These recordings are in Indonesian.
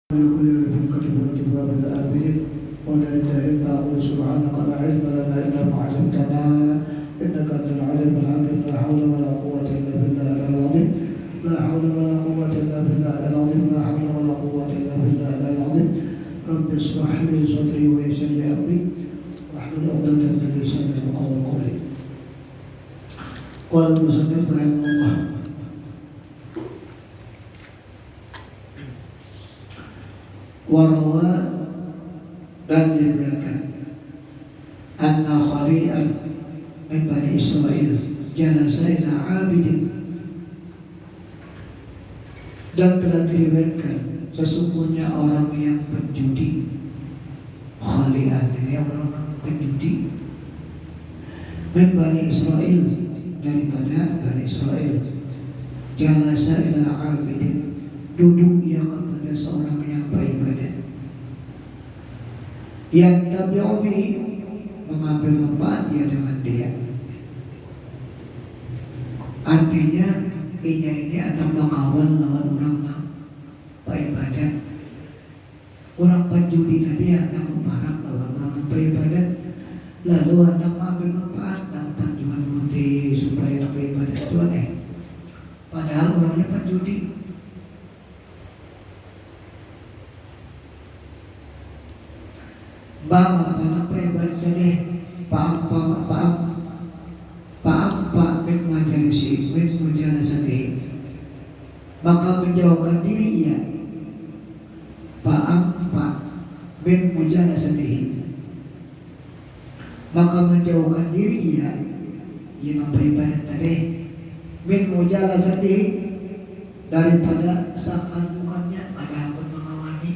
لكل يوم كتبه باب الآمنين ونرجع إلا أقول سبحانك لا علم لنا إلا ما علمتنا إنك أنت العليم الحكيم لا حول ولا قوة إلا بالله العظيم لا حول ولا قوة إلا بالله العظيم لا حول ولا قوة إلا بالله العظيم رب اشرح لي صدري ويسر لي أمري واحلل عقدة من لساني يفقهوا قولي. قال المصنف رحمه الله warawa dan diriwayatkan anna khali'an min Bani Israel jalasa ila abidin, dan telah diriwayatkan sesungguhnya orang yang penjudi. Khali'an ini orang penjudi min Bani Israel, daripada Bani Israel, jalasa ila abidin, duduk ia kepada seorang yang beribadat, yang tabi'u bihi, mengambil manfaat dia dengan dia. Artinya ini anak bakawan lawan orang yang beribadat. Orang penjudi tadi anak memparang lawan orang yang beribadat, lalu anak mengambil manfaat dan tujuan nanti supaya anak beribadat Tuhan padahal orangnya penjudi. Bama anak beribadat tadi Pak min majalisi min mujalasatihi, maka menjauhkan diri ia Pak min mujalasatihi, maka menjauhkan diri ia yang beribadat tadi min mujalasatihi, daripada sakandukannya, ada pun mengawani,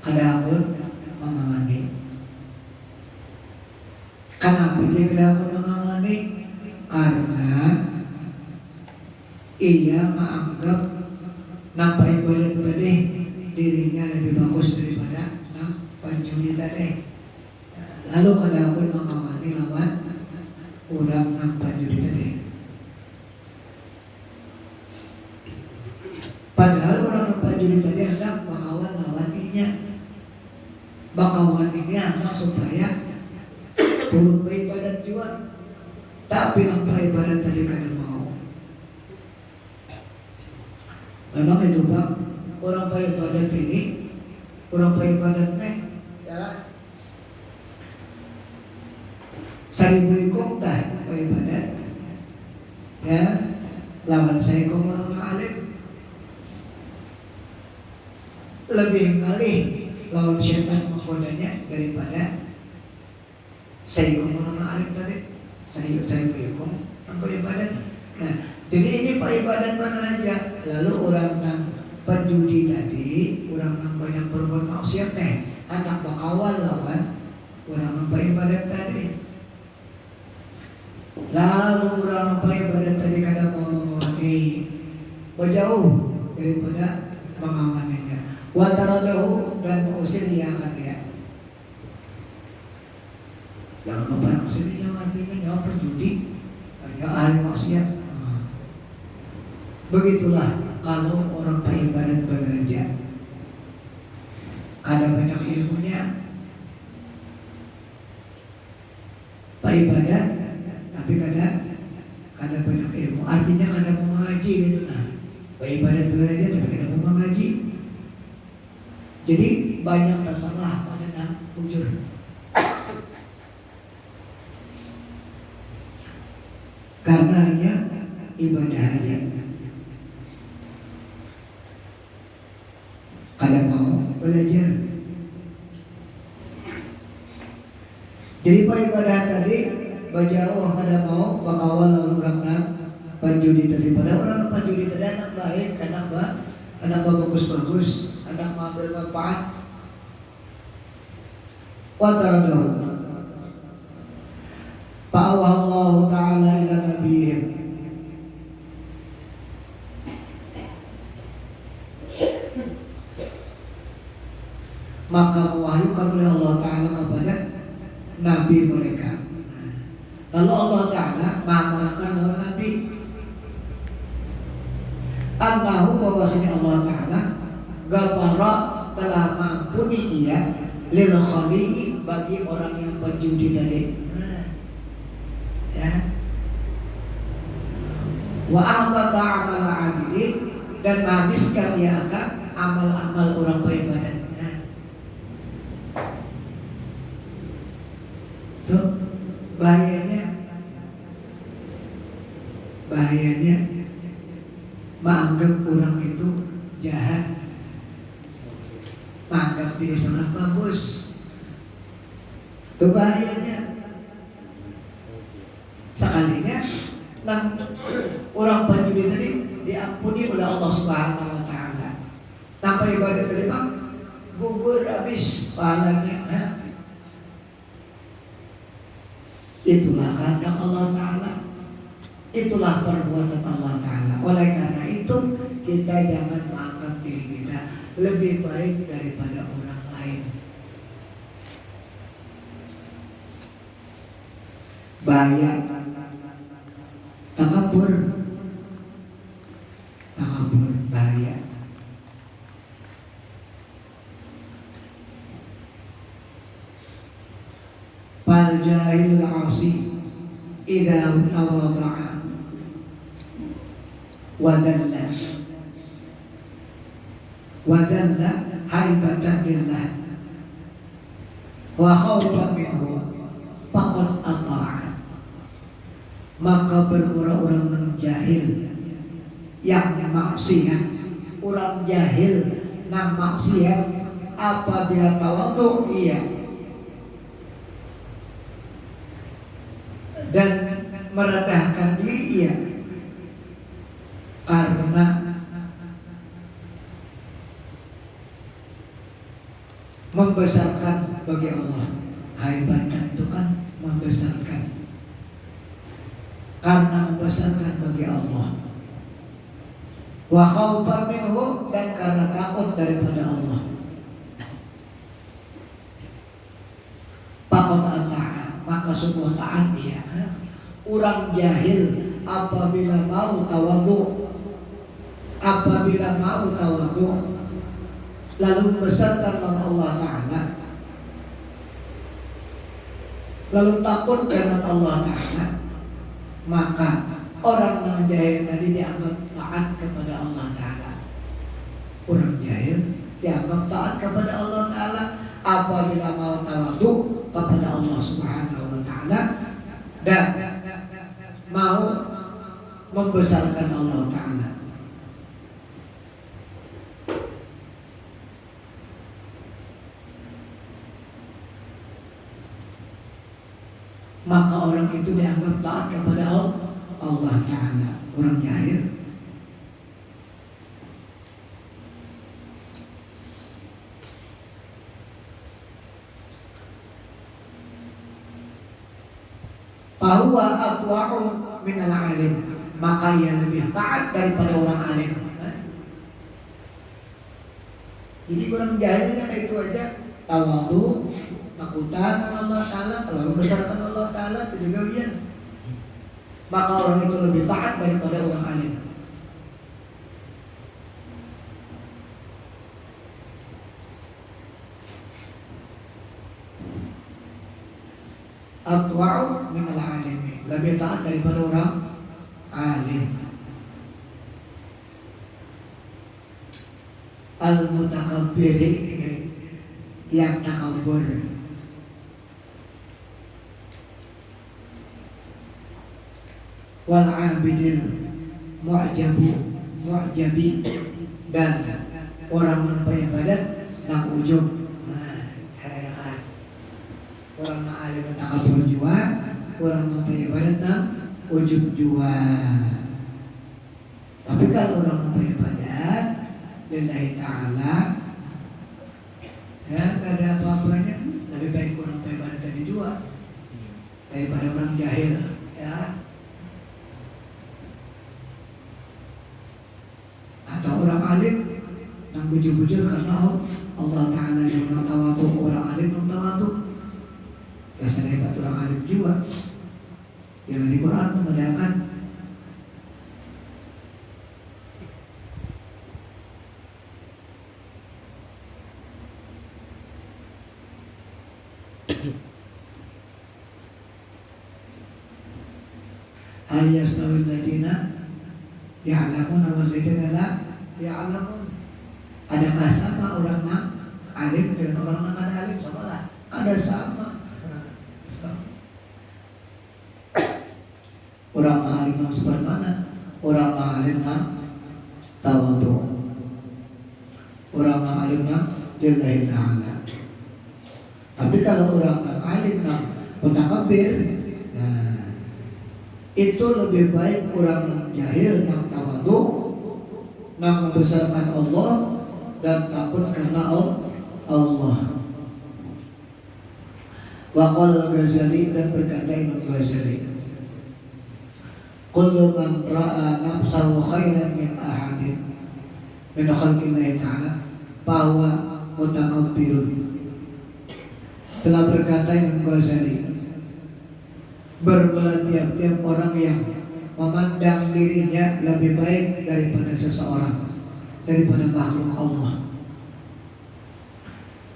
ada pun mengawani. Kenapa dia kelihatan mengawani? Karena ia menganggap nampak ibadat tadi dirinya lebih bagus daripada penjudi tadi. Lalu kalau pun mengawani lawan orang nampak penjudi tadi. Padahal orang nampak penjudi tadi hendak bakawan lawaninya. Bakawan ini hendak supaya turut beribadat juga, tapi nampak ibadat tadi kada mau. Memang itu Pak, orang beribadat ini, orang beribadat ya, seribu ikum tah beribadat, ya, lawan saya ikum orang alim, lebih kali lawan syaitan menggodanya daripada saya ikum orang alim tadi. Saya ikum nampak ibadat. Nah, jadi ini peribadat mana aja. Lalu orang yang penjudi tadi, orang yang banyak berbuat maksiat anak bakawal lawan orang yang beribadat tadi. Lalu orang yang beribadat tadi kadang mau mengawani, berjauh daripada mengawaninya. Wataradahu, dan mengusir dia akan dia. Jangan membarang sini, jangan artinya jangan penjudi, jangan ahli maksiat. Begitulah kalau orang beribadat bekerja, ada banyak ilmunya, beribadat tapi kada banyak ilmu. Artinya kada mau mengaji gitu nah. Beribadat bekerja tapi kada mau mengaji. Jadi banyak masalah pada yang bujur. Karena hanya ibadah aja, kada mau belajar. Jadi ibadah tadi bajauh kada mau bakawal lalu orang penjudi tadi. Pada orang penjudi tadi anak baik, anak bagus-bagus, anak mengambil manfaat. Wa taradahu fa'awallahu ta'ala ila nabiyihim, maka mewahyukan oleh Allah Ta'ala kepada nabi mereka. Lalu Allah Ta'ala mengamalkan lawan nabi annahu, bahwasanya Allah Ta'ala ghafara telah mengampuni ia lil khali'i bagi orang yang berjudi tadi. Ya. Wa ahbata amal abidin, dan menghabiskan ia akan amal-amal orang beribadat. Itu bahayanya menganggap orang itu jahat, menganggap diri sangat bagus. Itu bahayanya. Sekalinya orang penjudi tadi diampuni oleh Allah Subhanahu wa taala. Tanpa ibadah tadi bang gugur habis pahalanya. Itulah kehendak Allah taala. Itulah perbuatan Allah taala. Oleh karena itu kita jangan menganggap diri kita lebih baik daripada orang lain. Bahaya takabur bahaya. Fal jahil asi idza tawada'a wa dalla haibatan lillah wa khawfan minhu faqad ata'a. Maka berurang-urang yang jahil yang maksiat, orang jahil yang maksiat apabila tawadhu ia dan merendahkan diri ia karena membesarkan bagi Allah. Haibatan itu kan membesarkan, karena membesarkan bagi Allah. Wa khaufan minhu, dan karena takut daripada Allah. Faqad ata'a, maka sungguh taat dia. Orang jahil apabila mau tawadhu, lalu membesarkan Allah taala, lalu takut dengan Allah taala, maka orang yang jahil tadi dianggap taat kepada Allah taala. Orang jahil dianggap taat kepada Allah taala apabila mau tawadhu kepada Allah Subhanahu wa taala dan mau membesarkan Allah taala. Maka orang itu dianggap taat kepada Allah taala. Orang jahil bahwa aqwa'u minal alim, maka ia lebih taat daripada orang alim. Jadi orang jahilnya itu aja tawadhu, takutan Allah taala, kalau membesarkan Allah taala itu juga dia. Maka orang itu lebih taat daripada orang alim. Atwa'u minal alimi, lebih taat daripada orang alim. Al-mutakabbiri, yang takabur. Wal abidil mu'jabi, dan orang beribadat nang ujub. Orang yang alim takabur jua, orang yang beribadat nang ujub jua. Tapi kalau orang yang beribadat lillahi ta'ala, ya gak ada apa-apanya, lebih baik orang beribadat tadi jua daripada orang jahil, ya. Atau orang alim nang bujur-bujur karena Allah taala yang nang tawadhu, orang alim nang tawadhu. Ya hebat orang alim juga. Yang di Quran membedakan Hal yastawi alladziina ya'lamun wal ladzina la ya'lamun. Adakah sama orang yang alim dengan orang yang kada alim? Sama lah. Kada sama. Orang yang alim yang seperti mana? Orang yang alim yang tawadhu. Orang yang alim yang lillahi ta'ala. Tapi kalau orang yang alim yang mutakabbir, nah, itu lebih baik orang yang jahil yang tawadhu, yang membesarkan Allah dan takut karena Allah. Wa qala Ghazali, dan berkata Imam Ghazali, kullu man ra'a nafsahu khairan min ahadin min khalqillahi ta'ala bahwa mutakabbirun. Telah berkata Imam Ghazali, berbelah tiap-tiap orang yang memandang dirinya lebih baik daripada seseorang, daripada makhluk Allah,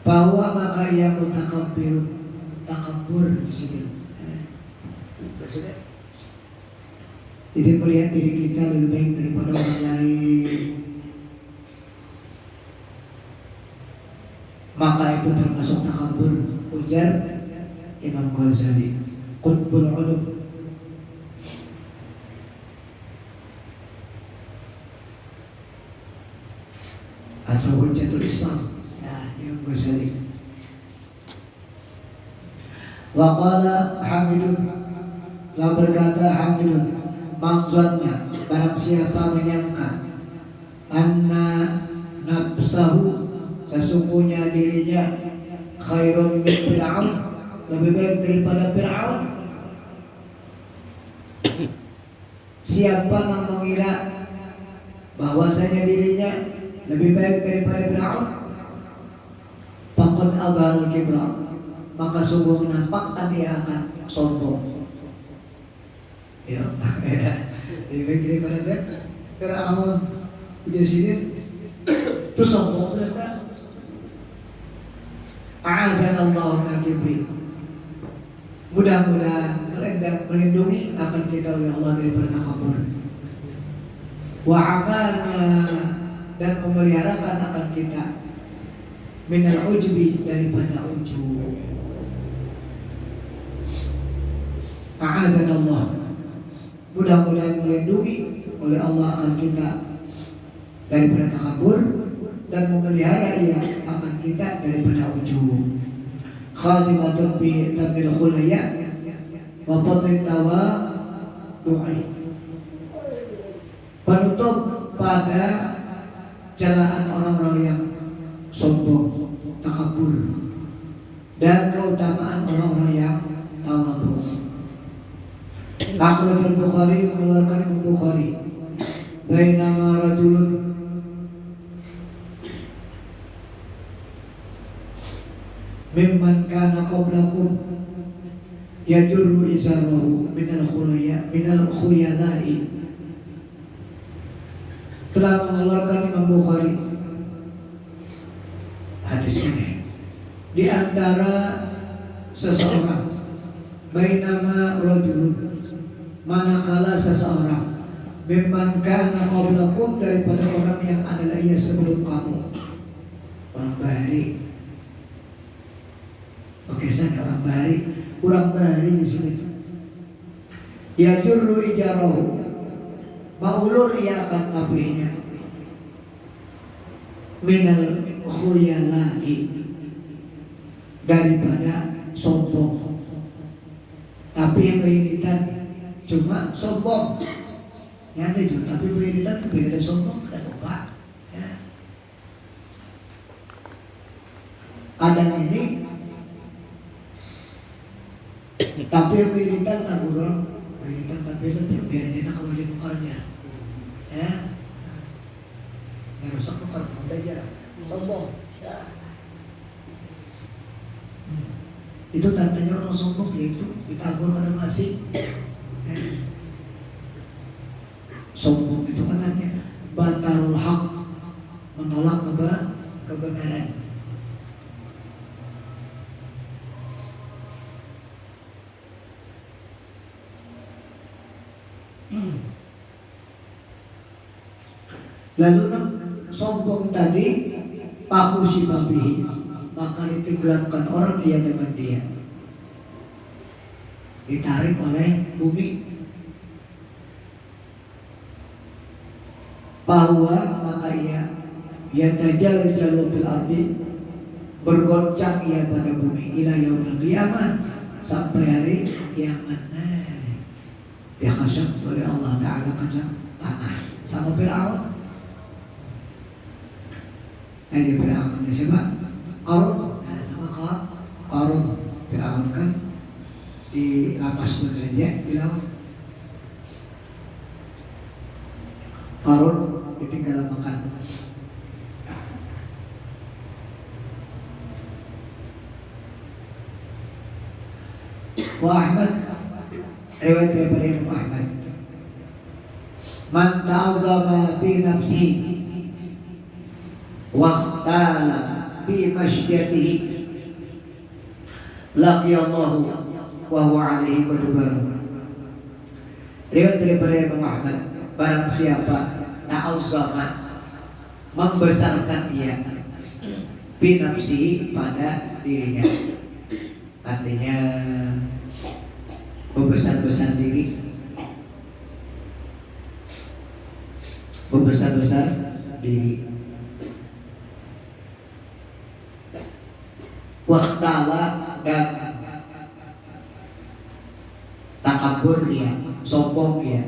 bahwa maka ia mutakabbir, takabur di sini. Jadi melihat diri kita lebih baik daripada orang lain, maka itu termasuk takabur. Ujar Imam Ghazali, Qutbul Ulum. Atau Hujjatul Islam, ya, Imam Ghazali. Wa qala Hamidun, telah berkata Hamidun, man zanna, barang siapa menyangka, anna nafsahu, sesungguhnya dirinya, khairun min Fir'aun, lebih baik daripada Fir'aun. Siapa yang mengira bahwasanya dirinya lebih baik daripada Fir'aun, faqad adharul kibra, maka sungguh menampakkan dia akan sombong. Ya, lebih baik daripada Fir'aun. Udah sini itu sombong sudah. A'azanallahu minal kibri. Mudah-mudahan melindungi akan kita oleh Allah daripada takabur. Wa hamana, dan memeliharakan akan kita minal ujbi, daripada ujub. A'azanallah, mudah-mudahan melindungi oleh Allah akan kita daripada takabur, dan memelihara ia akan kita daripada ujub. Khatimatun bi tamil khulaya wa fadlit tawadhu'i, penutup pada celaan orang-orang yang sombong, takabur, dan keutamaan orang-orang yang tawadhu. Akhrajal Bukhari, mengeluarkan Imam Bukhari, bainama rajulun, mimman kana qablakum yajurru izarahu minal khuyala'i, telah mengeluarkan Imam Bukhari hadis ini. Di antara seseorang, bainama rajulun, manakala seseorang, mimman kana qablakum, daripada orang yang adalah ia sebelum kamu, orang Bahari. Oke, saya orang Bahari, kurang Bahari di sini. Ya jurru ijarahu, maulur ia akan kabehnya, minal khuyala'i, daripada sombong. Tapi beriritan cuma sombong, ya ada juga. Tapi beriritan tapi ada sombong, ada lupa. Ya. Kadang ini tapi wiritan tak kurang, wiritan tapi lebih biar dia nak kawin mukarnya, ya, yang rusak mukar belajar, sombong, ya. Itu tandanya orang sombong, yaitu ditabur pada masih, ya. Sombong itu katanya batarul haq, menolak kebenaran. Lalu sombong tadi pakusi babi, maka ditenggelamkan orang dia dengan dia, ditarik oleh bumi. Bahwa maka ia tajal jalur fil ardi, bergoncang ia pada bumi ila yaumil qiyamah, sampai hari kiamat. Dihasab oleh Allah Ta'ala ke tanah sama Fir'aun. Aja Fir'aun siapa? Qarun. Sama Qarun. Fir'aun kan di lapas pun saja di laut. Qarun ditinggal makan. Wa Ahmad, riwayat daripada Imam Ahmad, man ta'azzama bi nafsi wa ikhtala bi masyiatihi laqiyallahu wa huwa alaihi qadbaru. Riwayat daripada Imam Ahmad, barang siapa ta'azzama, membesarkan ia, bi nafsi, pada dirinya, artinya membesar-besar diri, membesar-besar diri. Waktala, dan takabur dia, sombong dia,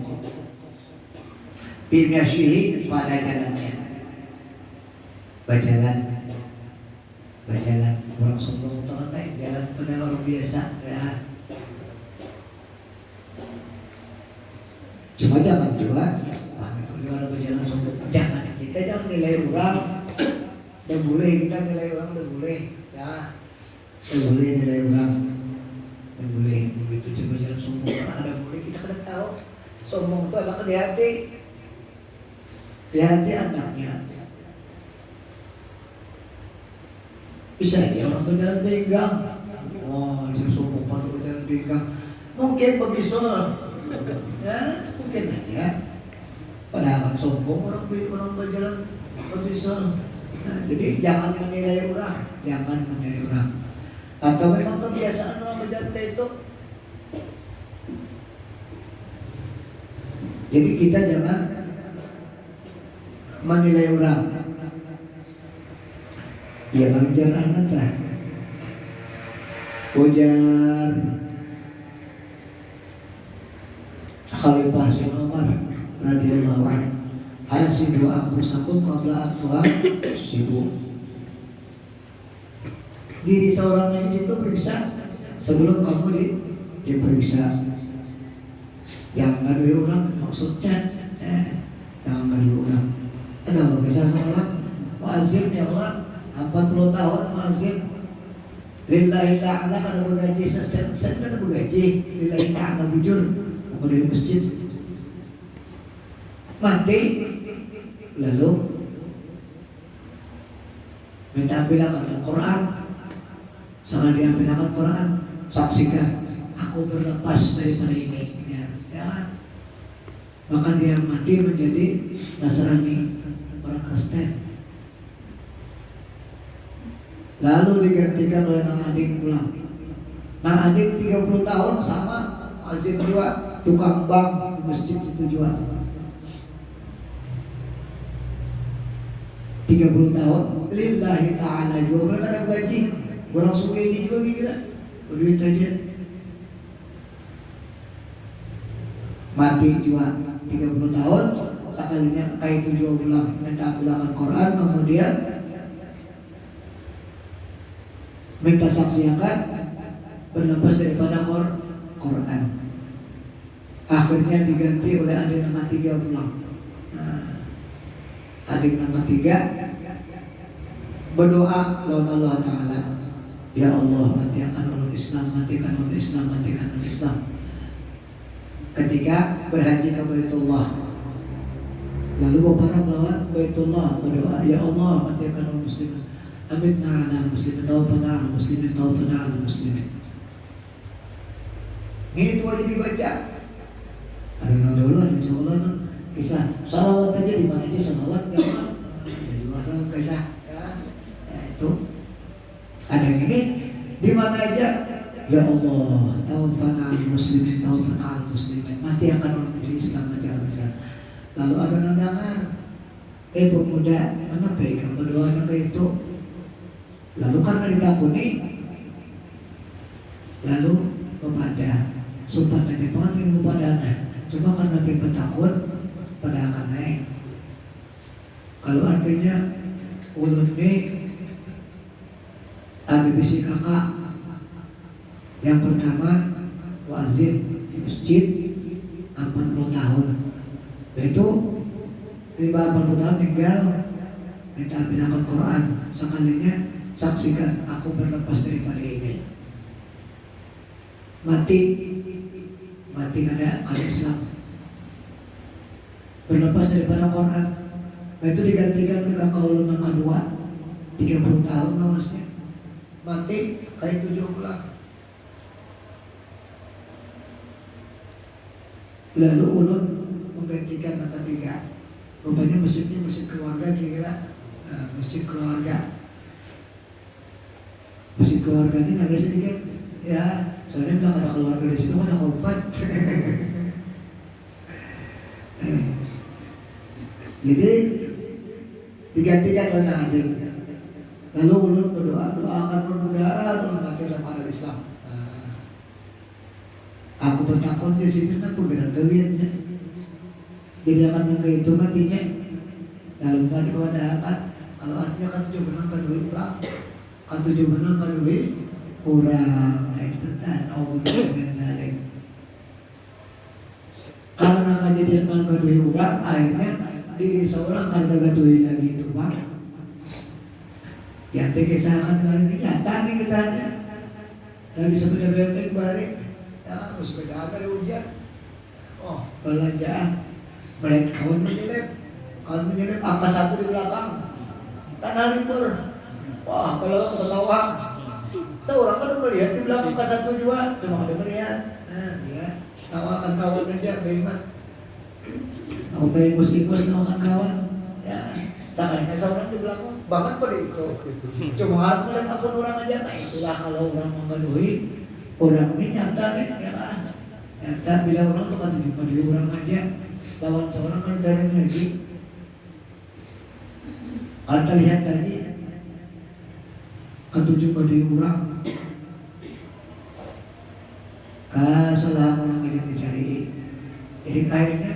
binasyihi, pada jalannya, berjalan orang sombong teman lain, jalan pada orang biasa ya. Cuma jangan juga, itu orang berjalan sombong. Jangan, kita jangan nilai orang. Dan boleh kita nilai orang, dan boleh ya. Dan boleh nilai orang, dan boleh begitu coba jalan sombong orang, ada boleh. Kita kena tahu sombong itu anak di hati anaknya. Bisa aja orang berjalan benggang. Wah, dia sombong pada berjalan benggang. Mungkin begitu ya, mungkin aja. Padahal sombong orang berjalan berbisa. Nah, jadi jangan menilai orang, Atau memang kebiasaan orang berjalan itu. Jadi kita jangan menilai orang. Ya ngajar anak lah. Ujar Khalifah Umar radhiyallahu anhu, hasibu anfusakum qabla an tuhasibu. Diri seorang di situ periksa sebelum kamu diperiksa. Jangan ngadu orang, maksudnya jangan ngadu orang. Ada kisah seorang muazzin, ya Allah, 40 tahun muazzin lillahi ta'ala, kada bergaji sen kada bergaji lillahi ta'ala, bujur di masjid, mati, lalu minta bilangan Al-Quran, sangat diambilkan Quran, saksikan aku berlepas daripada ini ya. Maka dia mati menjadi Nasrani, orang Kristen, lalu digantikan oleh Nang Ading pulang. Nang Ading 30 tahun sama Azim juga, tukang bank di masjid itu jual 30 tahun lillahi ta'ala juga. Mereka ada gaji, orang sungai ini juga kira duit aja. Mati jual 30 tahun, sekalinya kayak itu jual pulang, minta bilangan Quran, kemudian minta saksikan berlepas daripada Quran. Akhirnya diganti oleh adik yang ketiga pulang. Nah, adik yang ketiga berdoa lawan Allah Ta'ala, ya Allah, matikan ulul Islam, matikan ulul Islam, matikan ulul Islam. Ketika berhaji ke Baitullah, lalu para lawan Baitullah berdoa, ya Allah, matikan ulul Muslimin, amitna ala muslimin, tawbana ala muslimin, tawbana ala muslimin. Itu aja dibaca. Ada yang dulu, ada yang Kisah salawat aja di mana aja salawat jangan dari masalah kisah ya, itu ada yang ini di mana aja ya Allah taufana al muslimin taufana al muslimin mati akan orang menjadi Islam mati akan Islam. Lalu ada nandangan pemuda kenapa ya kamu berdoa anak itu lalu karena ditampuni lalu kepada sumpah aja banget ini kepada anak cuma karena pribadi takut pada akan naik. Kalau artinya ulun ini ada bisi kakak yang pertama wazir di masjid 40 tahun yaitu 50 tahun tinggal minta bilangan Quran sekalinya saksikan aku berlepas daripada ini mati karena Islam berlepas daripada Quran. Nah itu digantikan dengan kaulun yang kedua 30 tahun lawasnya mati kayak 7 bulan. Lalu ulun menggantikan yang ketiga rupanya masjidnya masjid keluarga kira masjid keluarga ini agak sedikit ya soalnya bilang ada keluarga di situ kan ada kompat. Jadi digantikan oleh hadir. Lalu ulun doakan mudah-mudahan mati dalam Islam. Aku bertakon di sini aku gerak kawinnya. Jadi akan nangka itu matinya. Lalu pada akan kalau artinya kan tujuh menang kadui orang, kan tujuh menang kadui orang. Nah itu kan Allah mengenai. Karena kejadian man kadui orang akhirnya diri seorang kan tergadui lagi itu bang. Yang dikisahkan kemarin ini nyata nih kisahnya. Lagi sepeda benteng balik, ya sepeda ada hujan. Oh belanjaan, melihat kawan menyelip apa satu di belakang, tanah libur. Wah kalau ketawa, seorang kan melihat di belakang satu juga, cuma ada melihat. Nah dia tawakan kawan aja, beriman. Aku tahu mus nawakan kawan, ya sekalinya seorang di belakang banget pada itu. Cuma harus melihat akun orang aja. Nah itulah kalau orang mengaduhi orang ini nyata nih, ya kan? Nyata bila orang tuh kan di orang aja lawan seorang kan dari lagi. Kita lihat lagi ketujuh pada orang. Kesalahan orang yang dicari. Jadi akhirnya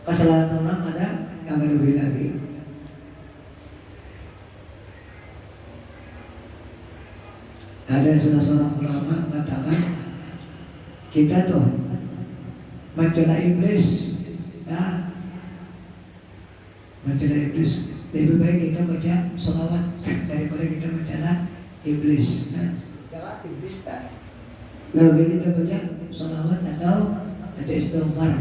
kesalahan seorang ada yang kedua lagi. Ada salah seorang ulama mengatakan kita tuh mencela iblis, ya, mencela iblis lebih baik kita baca sholawat daripada kita mencela iblis. Jangan iblis tak. Lebih baik kita baca sholawat atau baca istighfar.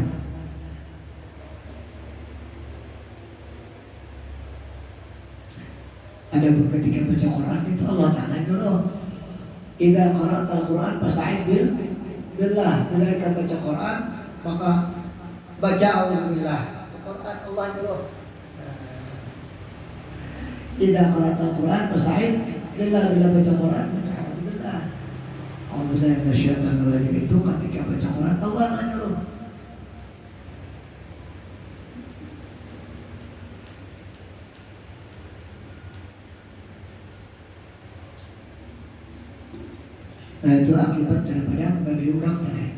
Ada ketika baca Quran itu Allah Ta'ala nyuruh idza qara'tal Quran fasta'idz billah. Bila kita baca Quran maka baca auzubillah. Quran Allah nyuruh. Idza qara'tal Quran fasta'idz billah. Bila baca Quran baca auzubillah. Auzubillahi minasyaitonir rajim itu ketika baca Quran Allah nyuruh. Nah itu akibat daripada mengadili orang tadi.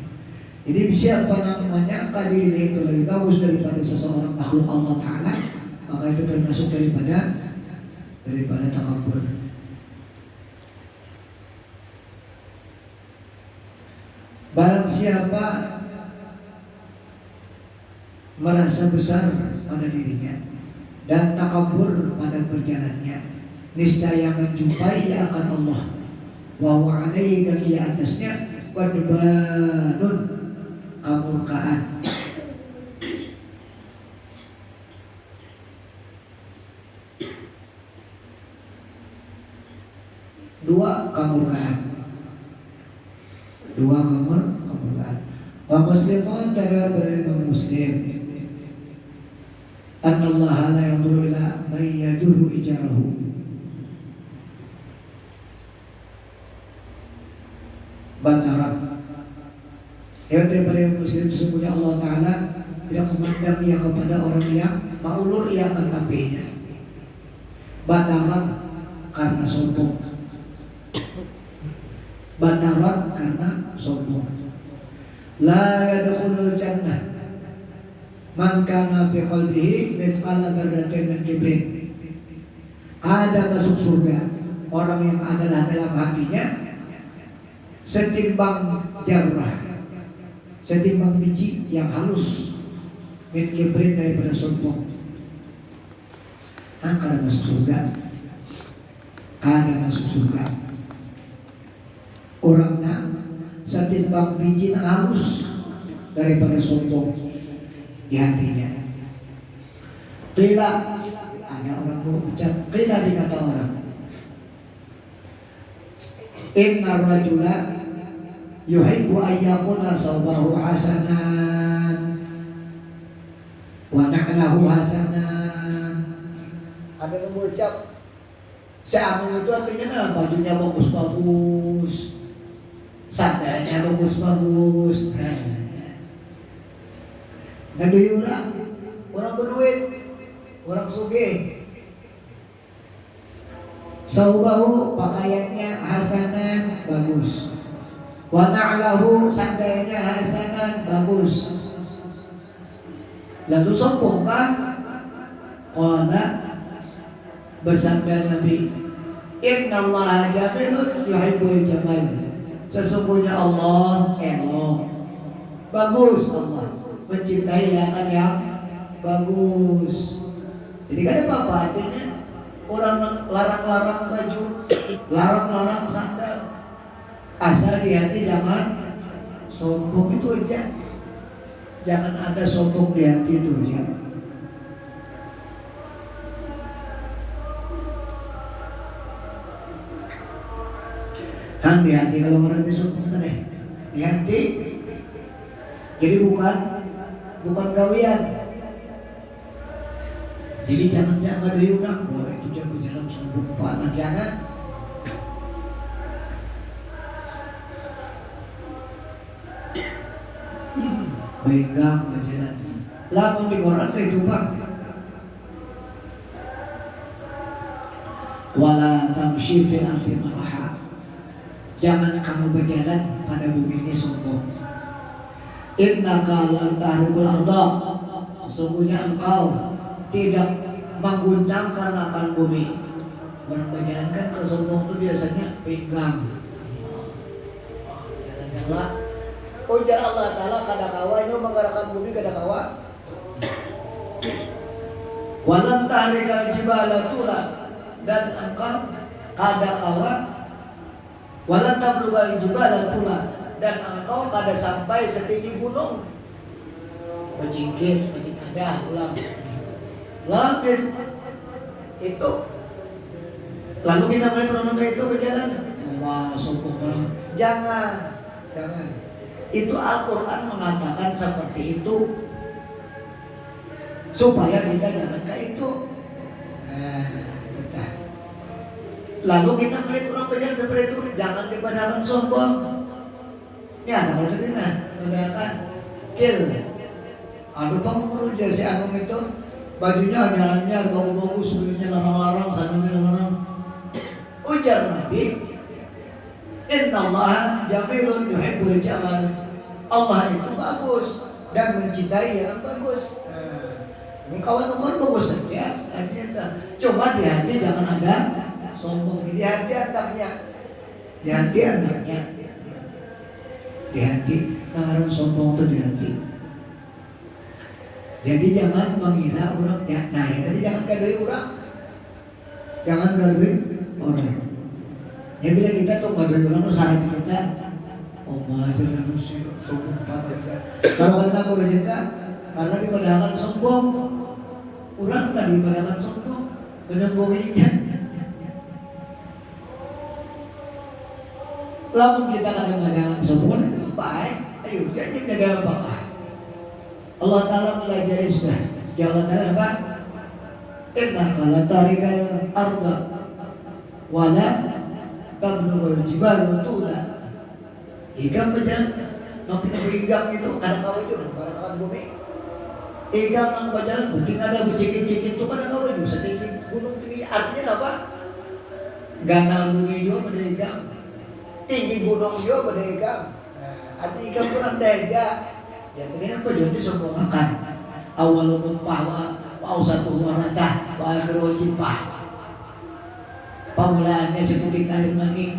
Jadi bisa apa namanya kadirinya itu lebih bagus daripada seseorang makhluk Allah Ta'ala, maka itu termasuk daripada takabur. Barang siapa merasa besar pada dirinya dan takabur pada perjalanannya, niscaya menjumpai akan Allah. Wa alaihi dan di atasnya qadbanun kemurkaan. Dua kemurkaan. Wa muslimun dari Muslim. Annallaha la yanzuru ila man yajurru ijarahu. Bantaran. Ya daripada yang muslim sesungguhnya Allah Ta'ala tidak memandang ia kepada orang yang maulur ia tetapinya. Bantaran karena sombong. Bantaran karena sombong. La yadkhulul jannah man kana fi qalbihi mithqala dzarratin min kibrin. Ada masuk surga orang yang adalah dalam hatinya setimbang jarrah, setimbang biji yang halus min kibrin daripada sombong. Kada masuk surga, kada masuk surga. Orangnya setimbang biji yang halus daripada sombong di hatinya. Qila, ada orang berucap, qila dikata orang, innar rajula yuhibbu ayyakuna sawbahu hasanan wa na'lahu hasanan. Ada yang berucap, seamu itu artinya nah, bajunya bagus-bagus, sandalnya bagus-bagus. Ngedui orang berduit, orang sugih. Saubahu pakaiannya hasanan bagus. Wa na'lahu sandalnya hasanan bagus. Lalu sombong kan? Qala bersabda Nabi, innallaha jamilun yuhibbul jamal. Sesungguhnya Allah bagus. Allah mencintai yang bagus. Jadi kan apa-apa artinya orang larang-larang baju, larang-larang sandal, asal di hati jangan sombong, itu aja. Jangan ada sombong di hati, itu aja. Di hati kalau orang itu sombong deh, di hati. Jadi bukan gawian. Jadi jangan dari orang, wah itu jangan berjalan sombong banget, jangan. Pegang berjalan. Lamun di Quran itu bang. Wala tamshi fil ardi marha. Jangan kamu berjalan pada bumi ini sombong. Innaka lan tahrikul arda. Sesungguhnya engkau tidak mengguncangkan akan bumi. Orang berjalan kan kalau sombong itu biasanya pegang. Jalan-jalan. Ujar Allah Ta'ala kada kawa ini menggerakkan bumi kada kawa. Walan tahrikal jibala tula, dan engkau kada kawa. Walan tablugal jibala tula, dan engkau kada sampai setinggi gunung. Berjingkir, ada ulang. Lapis itu. Lalu kita melihat orang itu berjalan. Wah, sombong banget. Jangan. Itu Al-Quran mengatakan seperti itu supaya kita jangan kayak itu. Lalu kita melihat orang berjalan seperti itu, jangan dipandangkan sombong. Ini ada orang tadi mengatakan kill. Aduh penguruja si Agung itu bajunya jalannya bagus-bagus, sebenarnya larang-larang, sananya larang. Ujar Nabi, innallaha jamilun yuhibbul jamal. Allah itu bagus dan mencintai yang bagus. Kawan-kawan bagus saja, artinya cuma di hati jangan ada sombong. Di hati anaknya, di hati tangan sombong itu di hati. Jadi jangan mengira orang, jadi jangan gadai orang, Ya bila kita tuh gadai orang tuh syarat kita, ngajar terus sombong banget. Kalau kalian aku bercerita, karena dipadahkan sombong, orang tadi dipadahkan sombong, menyombonginya. Lamun kita kadang-kadang sombong, itu baik. Ayo jangan jaga apakah. Allah Ta'ala melajari sudah. Ya Allah Ta'ala apa? innaka latarikal arda wala tablughul jibalu tula. Ikam bajan nopi igang itu kadang kawaju kadang bumi. Igang nang bajan buting ada bucikin-cikin itu kadang kawaju setinggi gunung tinggi, artinya apa? Ganal bumi juga pada igang, tinggi gunung juga pada igang. Ada igang kurang daya. Ya tadi apa jadi sombong akan awalun pawa satu warata wa akhiru cipah. Pamulaannya seketik air mani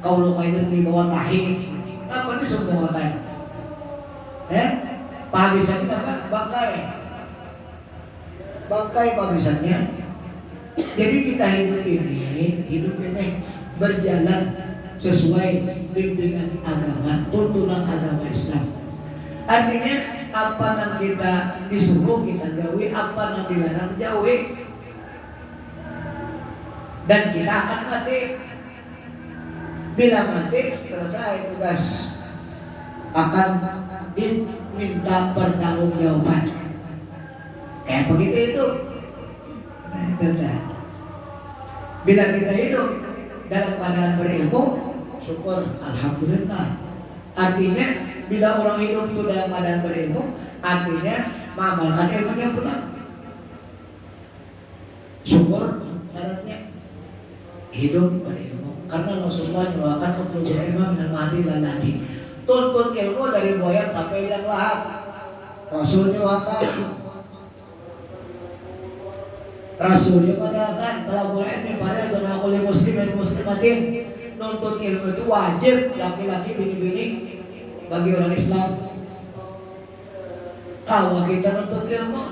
kaulo kaidan di bawah tahi. Apa ini sombong akan? Penghabisannya apa? Bangkai penghabisannya. Jadi kita hidup ini berjalan sesuai bimbingan agama, tuntunan agama Islam. Artinya apa yang kita disuruh kita jauhi, apa yang dilarang jauhi, dan kita akan mati. Bila mati selesai tugas, akan diminta pertanggungjawaban. Kayak begitu itu. Bila kita hidup dalam keadaan berilmu, syukur alhamdulillah. Artinya bila orang hidup itu dalam keadaan berilmu, artinya mengamalkan ilmunya pula. Syukur syaratnya hidup berilmu. Karena Rasulullah menyuruhkan untuk ilmu dan mati laladi. Tuntut ilmu dari boyat sampai yang lahat. Rasulnya katakan telah boleh pada jurnal kulit muslim dan muslimatin. Nuntut ilmu itu wajib laki-laki bini-bini bagi orang Islam. Kalau kita nuntut ilmu,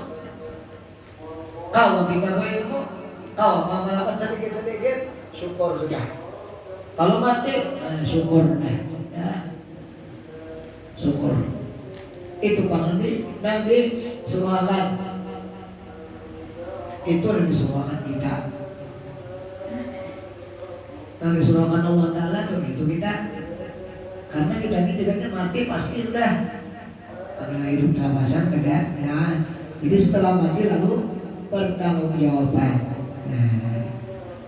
kalau kita berilmu, kalau mengamalkan sedikit-sedikit, syukur sudah. Kalau mati, syukur ya. Syukur. Itu Nabi suruhkan. Itu yang disuruhkan kita. Yang disuruhkan Allah Ta'ala itu kita. Karena kita ini juga mati pasti sudah. Karena hidup kelabasan kada ya. Jadi setelah mati lalu pertanggungjawaban.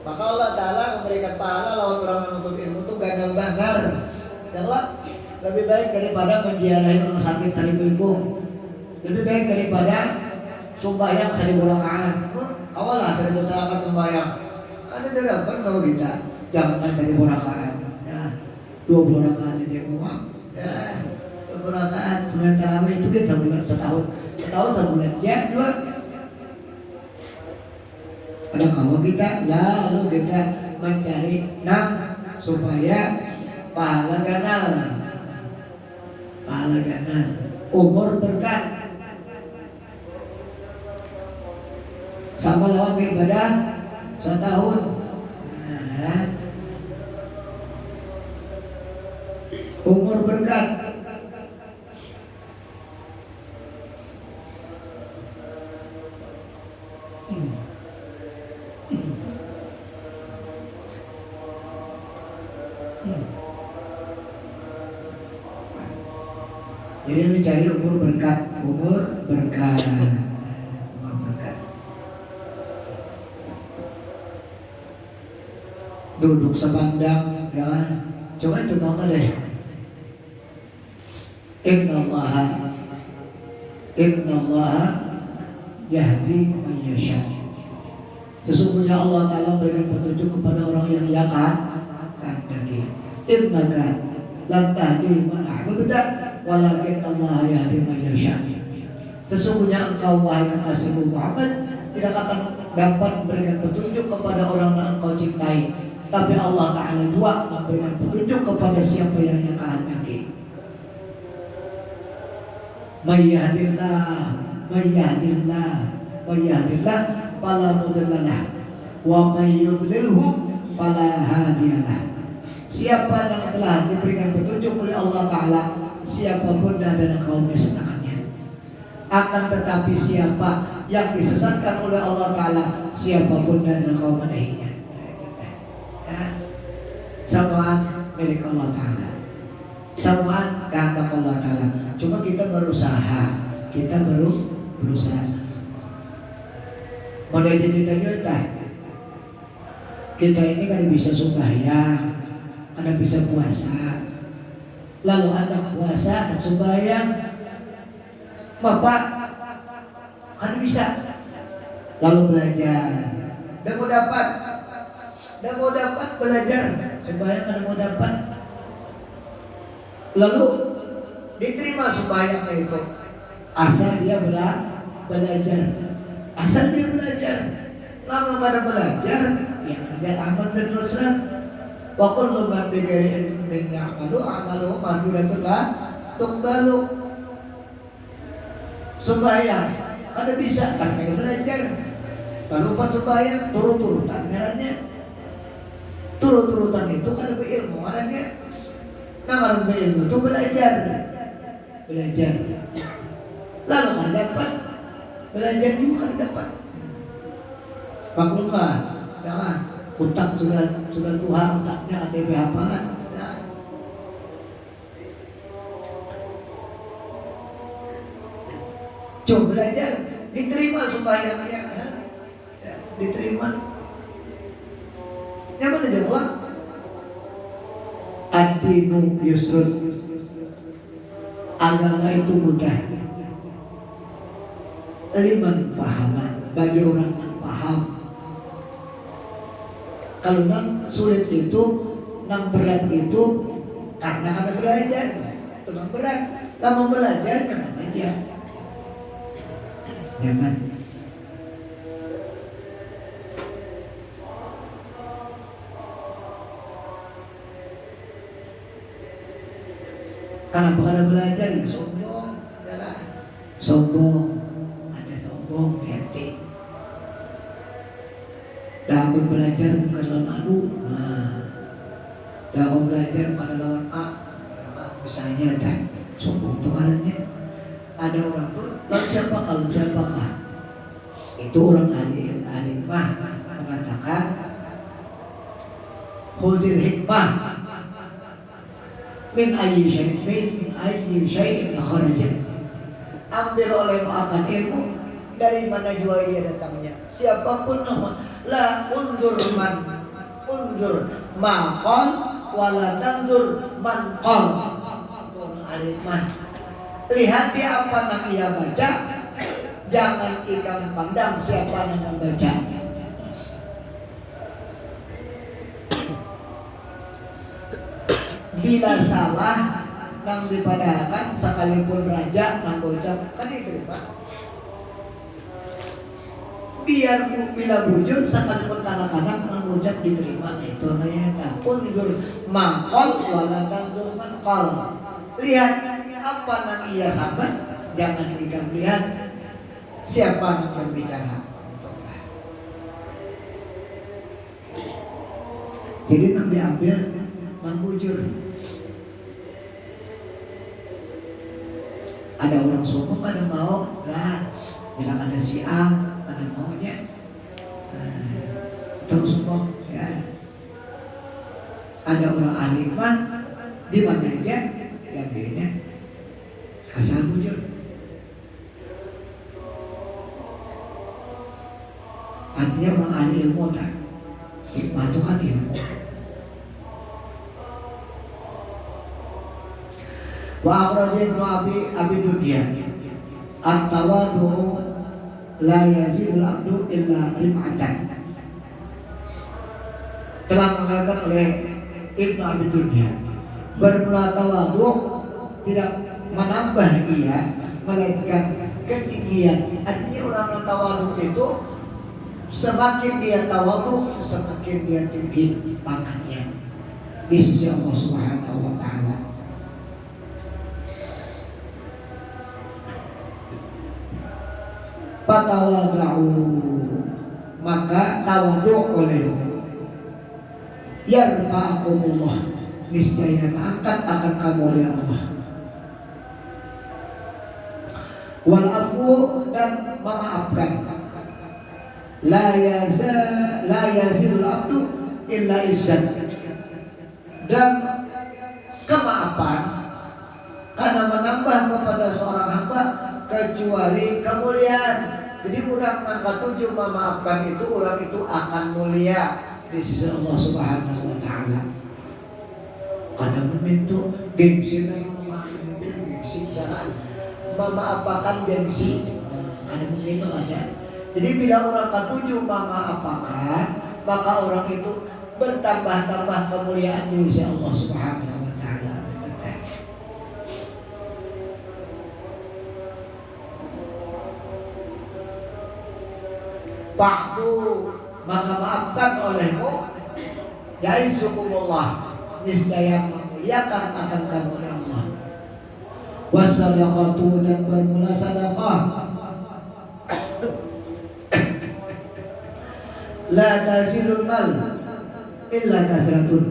Maka Allah Ta'ala memberikan pahala lawan orang menuntut ilmu itu gagal bangar. Janganlah lebih baik daripada menziarahi orang sakit 1000 iku. Lebih baik daripada sembahyang 1000 rakaat. Awalah 1000 rakaat sembahyang. Ada delapan kalau kita jangan 1000 rakaat. Ya, 20 rakaat saja uang. Ya, 20 rakaat sembahyang tarawih itu kan sebulan setahun sebulan. Ya, dua. Ada kawan kita lalu kita mencari supaya pahala ganal, umur berkah, sama lawan beribadah setahun. Umur berkah. Jadi ini cari umur berkat. Duduk sepandang, jangan. Coba itu nonton deh. Innallaha yahdi man yasha. Sesungguhnya Allah Ta'ala memberikan petunjuk kepada orang yang ia kehendaki. Innaka lam tahdi man ahbabta walakin Allah yahdi man yasha. Sesungguhnya engkau wahai kekasihku Muhammad tidak akan dapat memberikan petunjuk kepada orang yang engkau cintai, tapi Allah Ta'ala juga memberikan petunjuk kepada siapa yang ia kehendaki. Mayyahdillah fala mudilla lahu wa may yudlilhu fala hadiyalah. Siapa yang telah diberikan petunjuk oleh Allah Ta'ala, siapapun dan kaumnya setakannya. Akan tetapi siapa yang disesatkan oleh Allah Ta'ala, siapapun dan kaum menahinya. Samaan milik Allah Ta'ala, samaan kehendak Allah Ta'ala. Cuma kita berusaha. Model jadi kita. Kita ini kan bisa sembahyang, Anda bisa puasa. Lalu Anda puasa dan sembahyang, Bapak kan bisa. Lalu belajar, dan mau dapat belajar sembahyang, Anda mau dapat. Lalu diterima sembahyangnya itu, asal dia belajar, asal dia belajar. Lama pada belajar, ya kerja amal dan dosa. Wa kullu man bi ghairi ilmin ya'malu amalu madhuratullah tuqbalu. Sembahyang ada bisa kan kayak belajar. Lalu pas sembahyang turut-turutan ngarannya. Turut-turutan itu kan berilmu ngarannya. Nah ngaran berilmu itu belajar. Lalu kan dapat belajar juga kan dapat. Maklumlah, jangan utak sudah Tuhan, utaknya ATP hafalan. Nah. Coba belajar, diterima sembahyangnya, ya, diterima. Yang mana jawab? Ad-dinu yusrun. Agama itu mudah. Liman pahaman, bagi orang yang paham. Kalau nang sulit itu, nang berat itu karena ada belajar, itu nang berat. Lama belajar jangan aja, jangan. Kenapa kada belajar ya sombong, jangan. Sombong, ada sombong di hati. Dah belajar bukan lawan anu, dah belajar pada lawan A, misalnya dan sombong tuarannya. Ada orang tuh, lalu siapakah? Itu orang alimah mengatakan, khudil hikmah min ayyi syai'in kharajat. Ambil oleh akan ilmu dari mana jua ia datangnya. Siapapun nama la unzur maqal wala tanzur man qal. Itu orang alimah. Lihat apa yang ia baca, jangan ikam pandang siapa yang membaca. Bila salah nang dipadahkan sekalipun raja nang bocah kan diterima. Biar bila bujur sekalipun kanak-kanak nang ucap diterima, itu namanya unzur maqal wala tanzur manqal. Lihat apa nang ia sabat, jangan ikam lihat siapa nang berbicara. Jadi nang diambil nang bujur. Ada orang sombong kada mau, lah bilang ada si A, ada maunya, terus sombong, ya. Ada orang alimah di mana aja diambilnya, asal bujur. Artinya orang ahli ilmu tak, hikmah itu kan ilmu. Wa akhrajah Abi Dunya at-tawadhu la yazilul abdu illa rim'atan. Telah mengatakan oleh Ibnu Abi Dunya, bermula tawadhu tidak menambah ia melainkan ketinggian. Artinya orang yang tawadhu itu semakin dia tawadhu semakin dia tinggi pangkatnya di sisi Allah Subhanahu wa taala. Fatawada'u, maka tawadhu oleh yarfa'akumullah, niscaya angkat akan kamu oleh Allah. Wal afu, dan memaafkan. La yazilul abdu illa izzat, dan kemaafan karena menambah kepada seorang hamba kecuali kemuliaan. Jadi orang yang ketujuh memaafkan itu, orang itu akan mulia di sisi Allah Subhanahu wa taala. Kadang memintu gengsi memaafkan itu gengsi jangan memaafkan gengsi. Kadang begitu ada. Jadi bila orang ketujuh memaafkan, maka orang itu bertambah-tambah kemuliaan di sisi Allah Subhanahu wa taala. Fa'fu maka maafkan olehmu yaizukumullah niscaya memuliakan akan kamu oleh Allah. Wassadaqatu dan bermula sedekah la tazilul mal illa kasratun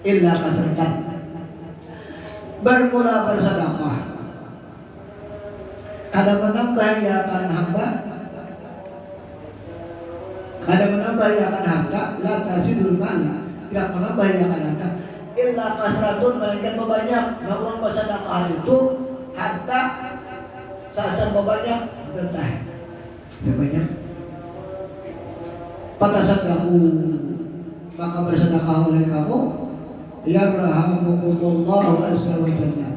illa kasratan. Bermula bersedekah kada menambah ya akan hamba, kada menambah ya akan harta, la tazidul mala tidak menambah ya akan harta illa kasratun melainkan membanyak. Nah orang bersedekah itu harta sasar membanyak bertah sebanyak patasadaqu maka bersedekah oleh kamu yarhamukumullahu azza wa jalla,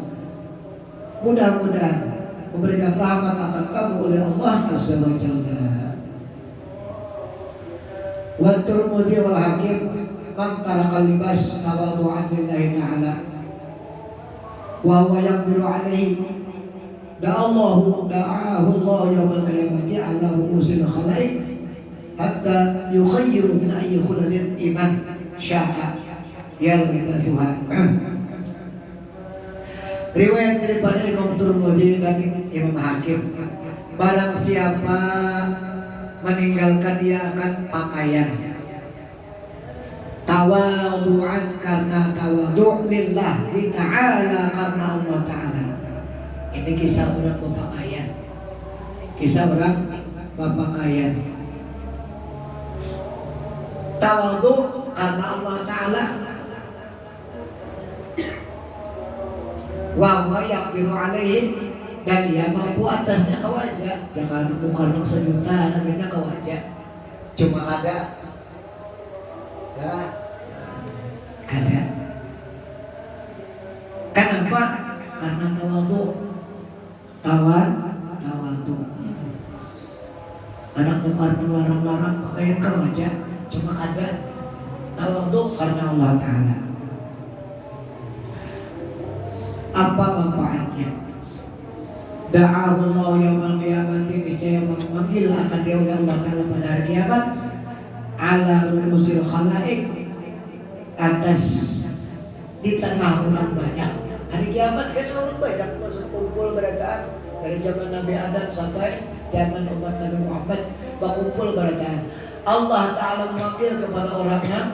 mudah-mudahan memberikan rahmat akan kamu oleh Allah azza wa jalla. Wa Tirmidzi wal Hakim man tarakal libas tawadhu'an lillahi ta'ala wa huwa yaqdiru alaihi da'ahu Allah yawmal qiyamati ala ru'usil khalaiq hatta yukhayyiru min ayyi khuladin iman sya'a yalbathuha. Riwayat daripada Imam Tirmidzi dan Imam Hakim, barang siapa meninggalkan dia akan pakaian tawadhu'an karena tawadhu' lillahi ta'ala karena Allah ta'ala. Ini kisah orang berpakaian, kisah orang berpakaian tawadhu' karena Allah ta'ala wa huwa yaqdiru alaihi dan dia mampu atasnya kawaja. Jangan bukan sejuta namanya kawaja, cuma ada ya ada. Kenapa? Karena tawadhu. Tawadhu anak bukan melarang-larang pakaian kawaja, cuma ada tawadhu karena Allah ta'ala. Apa manfaatnya? Da'ahu Allah yawmal qiyamati, niscaya memanggil akan dia oleh Allah ta'ala pada hari kiamat ala ru'usil khalaiq, atas di tengah orang banyak. Hari kiamat kan orang banyak masuk kumpul berataan dari zaman Nabi Adam sampai zaman umat Nabi Muhammad berkumpul berataan. Allah ta'ala memanggil kepada orang yang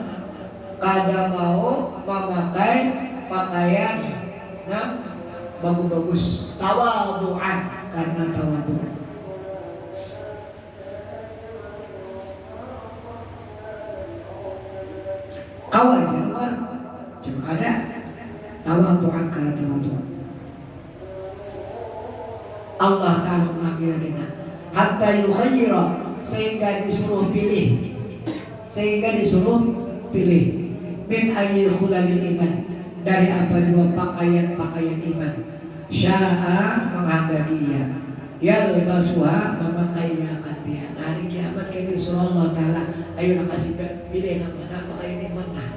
kada mau memakai pakaian nah bagus-bagus, tawadhu'an karena tawadhu. Kawan jangan cuma ada tawadhu'an karena tawadhu. Allah ta'ala memanggil kita hatta yukhayyira, sehingga disuruh pilih, min ayyi khulalil iman, dari apa dua pakaian iman, sya'a menghendaki ia, yalbasuha memakainya akan dia. Nah, hari kiamat kita disuruh Allah ta'ala, ayo nak kasih pilih mana pakaian iman. Nah,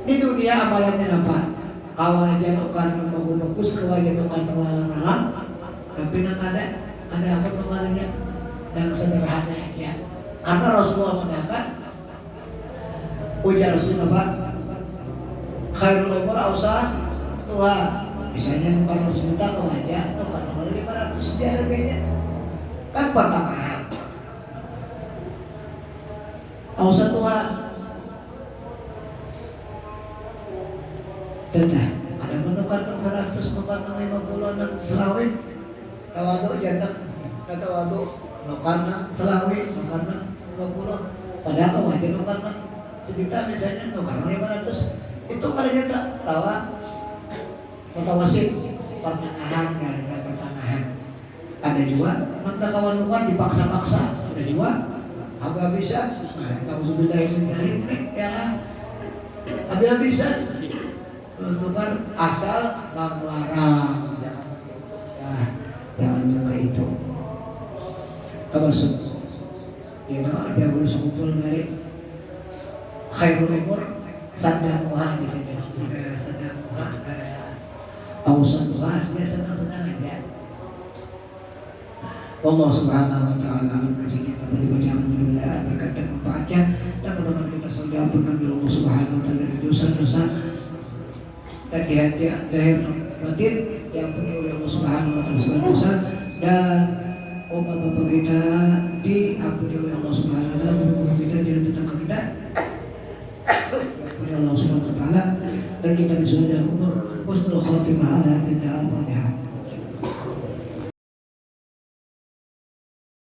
di dunia amalannya apa? Kawajan karena bagus, kawajan karena larang-larang, tapi nak ada apa amalannya yang sederhana aja. Karena Rasulullah mengatakan, ujar Rasulullah, khairul umur awsah Tuhan. Misalnya karena sejuta kawaja, karena 500 dia harganya. Kan pertambahan. Awsah Tuhan. Tenang, ada menukar 100, nukar 50, dan selawin. Tawadhu jantan, kata tawadhu, nukar selawin, nukar 50. Padahal kawaja nukar sejuta misalnya, nukar 500. Itu kadang tak tawa mutawasit pertengahan dari pertengahan. Ada juga nanti kawan-kawan dipaksa-paksa. Ada juga habis-habisan. Nauzubillah min dzalik ya. Habis-habisan. Itu kan asal nggak melarang. Jangan juga itu. Termasuk dia harus kumpul dari khairul umur sadamuha di sini. Sadamuha awsanuha, dia senang-senang aja. Allah subhanahu wa ta'ala alam kasih kita beri bacakan mudah-mudahan berkat dan manfaatnya, dan mudah-mudahan kita selalu diampunkan oleh Allah subhanahu wa ta'ala dari dosa-dosa dan di hati zahir batin diampuni oleh Allah subhanahu wa ta'ala segala dosa, dan bapak-bapak kita diampuni oleh Allah subhanahu wa ta'ala, guru-guru kita, jiran tetangga kita diampuni oleh Allah subhanahu wa ta'ala, dan kita disuruh dalam umur husnul khatimah ala al-fatihah.